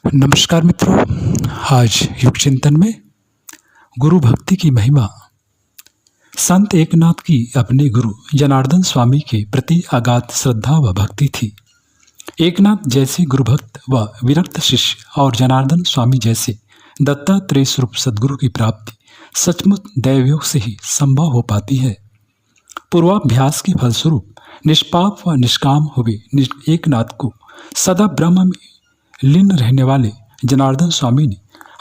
नमस्कार मित्रों, आज युग चिंतन में गुरु भक्ति की महिमा। संत एकनाथ की अपने गुरु जनार्दन स्वामी के प्रति अगाध श्रद्धा व भक्ति थी। एकनाथ जैसे गुरुभक्त व विरक्त शिष्य और जनार्दन स्वामी जैसे दत्तात्रेय स्वरूप सद्गुरु की प्राप्ति सचमुच दैवयोग से ही संभव हो पाती है। पूर्वाभ्यास के फलस्वरूप निष्पाप व निष्काम हुए एकनाथ को सदा ब्रह्म में लीन रहने वाले जनार्दन स्वामी ने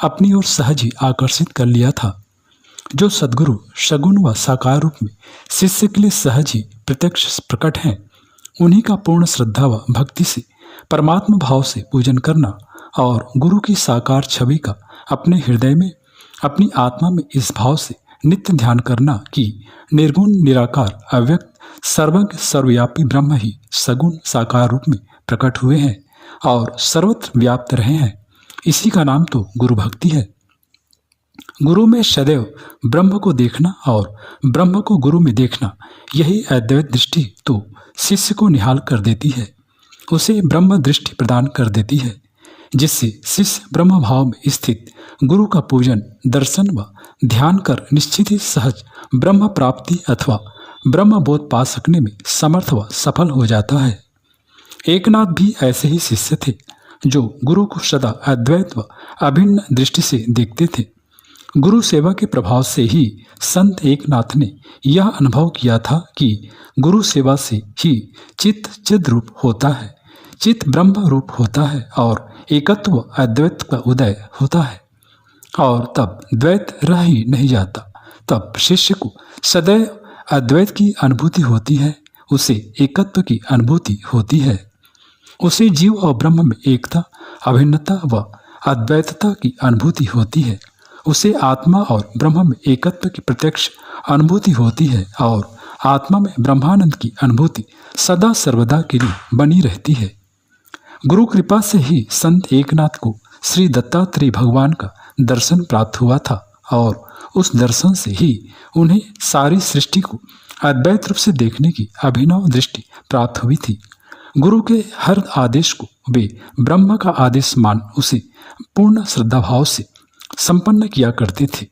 अपनी ओर सहज ही आकर्षित कर लिया था। जो सद्गुरु सगुण व साकार रूप में शिष्य के लिए सहज ही प्रत्यक्ष प्रकट हैं, उन्हीं का पूर्ण श्रद्धा व भक्ति से परमात्मा भाव से पूजन करना और गुरु की साकार छवि का अपने हृदय में अपनी आत्मा में इस भाव से नित्य ध्यान करना कि निर्गुण निराकार अव्यक्त सर्वज्ञ सर्वव्यापी ब्रह्म ही सगुण साकार रूप में प्रकट हुए हैं और सर्वत्र व्याप्त रहे हैं, इसी का नाम तो गुरु भक्ति है। गुरु में सदैव ब्रह्म को देखना और ब्रह्म को गुरु में देखना, यही अद्वैत दृष्टि तो शिष्य को निहाल कर देती है, उसे ब्रह्म दृष्टि प्रदान कर देती है, जिससे शिष्य ब्रह्म भाव में स्थित गुरु का पूजन दर्शन व ध्यान कर निश्चित ही सहज ब्रह्म प्राप्ति अथवा ब्रह्म बोध पा सकने में समर्थ व सफल हो जाता है। एकनाथ भी ऐसे ही शिष्य थे, जो गुरु को सदा अद्वैत व अभिन्न दृष्टि से देखते थे। गुरु सेवा के प्रभाव से ही संत एकनाथ ने यह अनुभव किया था कि गुरु सेवा से ही चित्त चिद रूप होता है, चित्त ब्रह्म रूप होता है और एकत्व अद्वैत का उदय होता है, और तब द्वैत रह ही नहीं जाता। तब शिष्य को सदैव अद्वैत की अनुभूति होती है, उसे एकत्व की अनुभूति होती है, उसे जीव और ब्रह्म में एकता अभिन्नता व अद्वैतता की अनुभूति होती है, उसे आत्मा और ब्रह्म में एकत्व की प्रत्यक्ष अनुभूति होती है और आत्मा में ब्रह्मानंद की अनुभूति सदा सर्वदा के लिए बनी रहती है। गुरु कृपा से ही संत एकनाथ को श्री दत्तात्रेय भगवान का दर्शन प्राप्त हुआ था और उस दर्शन से ही उन्हें सारी सृष्टि को अद्वैत रूप से देखने की अभिनव दृष्टि प्राप्त हुई थी। गुरु के हर आदेश को वे ब्रह्म का आदेश मान उसे पूर्ण श्रद्धा भाव से संपन्न किया करते थे।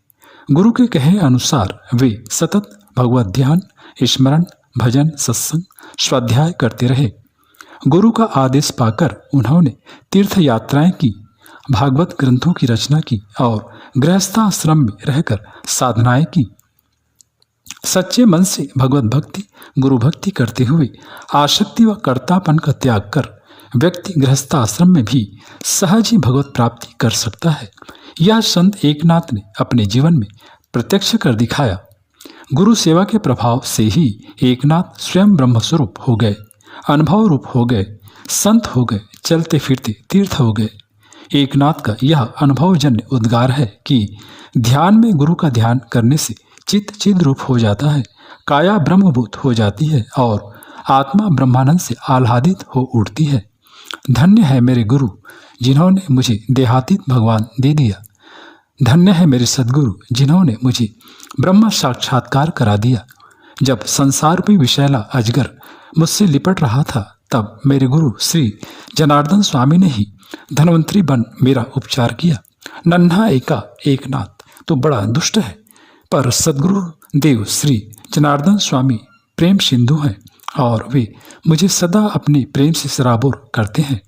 गुरु के कहे अनुसार वे सतत भगवत ध्यान स्मरण भजन सत्संग स्वाध्याय करते रहे। गुरु का आदेश पाकर उन्होंने तीर्थ यात्राएं की, भागवत ग्रंथों की रचना की और गृहस्थाश्रम में रहकर साधनाएं की। सच्चे मन से भगवत भक्ति गुरु भक्ति करते हुए आसक्ति व कर्तापन का त्याग कर व्यक्ति गृहस्थाश्रम में भी सहज ही भगवत प्राप्ति कर सकता है। यह संत एकनाथ ने अपने जीवन में प्रत्यक्ष कर दिखाया। गुरु सेवा के प्रभाव से ही एकनाथ स्वयं ब्रह्मस्वरूप हो गए, अनुभव रूप हो गए, संत हो गए, चलते फिरते तीर्थ हो गए। एकनाथ का यह अनुभवजन्य उद्गार है कि ध्यान में गुरु का ध्यान करने से चित्त चिद रूप हो जाता है, काया ब्रह्मभूत हो जाती है और आत्मा ब्रह्मानंद से आह्लादित हो उठती है। धन्य है मेरे गुरु जिन्होंने मुझे देहातीत भगवान दे दिया। धन्य है मेरे सद्गुरु जिन्होंने मुझे ब्रह्म साक्षात्कार करा दिया। जब संसार में विषैला अजगर मुझसे लिपट रहा था, तब मेरे गुरु श्री जनार्दन स्वामी ने ही धन्वंतरी बन मेरा उपचार किया। नन्हा एका एकनाथ तो बड़ा दुष्ट है, पर सद्गुरु देव श्री जनार्दन स्वामी प्रेम सिंधु हैं और वे मुझे सदा अपने प्रेम से सराबोर करते हैं।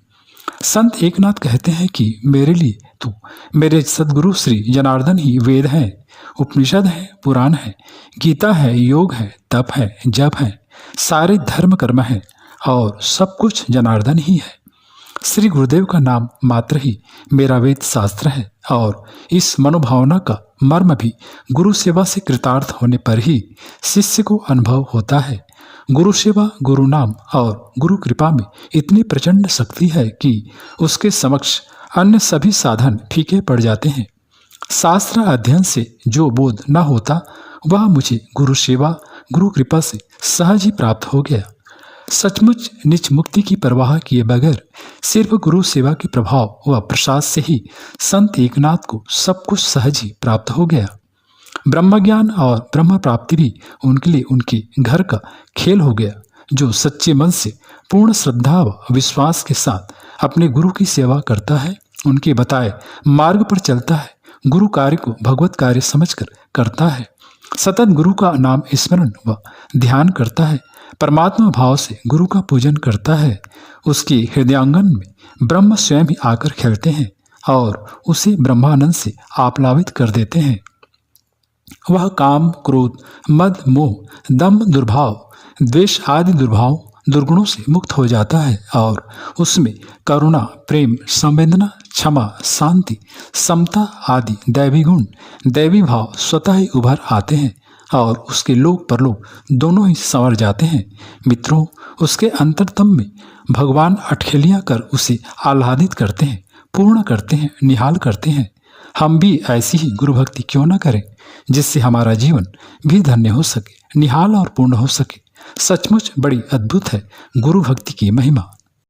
संत एकनाथ कहते हैं कि मेरे लिए तो मेरे सद्गुरु श्री जनार्दन ही वेद हैं, उपनिषद है, पुराण है, गीता है, योग है, तप है, जप है, सारे धर्म कर्म है और सब कुछ जनार्दन ही है। श्री गुरुदेव का नाम मात्र ही मेरा वेद शास्त्र है और इस मनोभावना का मर्म भी गुरु सेवा से कृतार्थ होने पर ही शिष्य को अनुभव होता है। गुरु सेवा, गुरु नाम और गुरु कृपा में इतनी प्रचंड शक्ति है कि उसके समक्ष अन्य सभी साधन फीके पड़ जाते हैं। शास्त्र अध्ययन से जो बोध न होता, वह मुझे गुरु सेवा गुरु कृपा से सहज ही प्राप्त हो गया। सचमुच निज मुक्ति की परवाह किए बगैर सिर्फ गुरु सेवा के प्रभाव व प्रसाद से ही संत एकनाथ को सब कुछ सहज ही प्राप्त हो गया। ब्रह्म ज्ञान और ब्रह्म प्राप्ति भी उनके लिए उनके घर का खेल हो गया। जो सच्चे मन से पूर्ण श्रद्धा व विश्वास के साथ अपने गुरु की सेवा करता है, उनके बताए मार्ग पर चलता है, गुरु कार्य को भगवत कार्य समझकर करता है, सतत गुरु का नाम स्मरण व ध्यान करता है, परमात्मा भाव से गुरु का पूजन करता है, उसके हृदयांगन में ब्रह्म स्वयं ही आकर खेलते हैं और उसे ब्रह्मानंद से आप्लावित कर देते हैं। वह काम, क्रोध, मद, मोह, दम्भ, दुर्भाव, द्वेष आदि दुर्गुणों से मुक्त हो जाता है और उसमें करुणा, प्रेम, संवेदना, क्षमा, शांति, समता आदि दैवी गुण, दैवी भाव स्वतः ही उभर आते हैं और उसके लोक परलोक दोनों ही संवर जाते हैं। मित्रों, उसके अंतरतम में भगवान अटखेलियां कर उसे आह्लादित करते हैं, पूर्ण करते हैं, निहाल करते हैं। हम भी ऐसी ही गुरु भक्ति क्यों न करें, जिससे हमारा जीवन भी धन्य हो सके, निहाल और पूर्ण हो सके। सचमुच बड़ी अद्भुत है गुरु भक्ति की महिमा।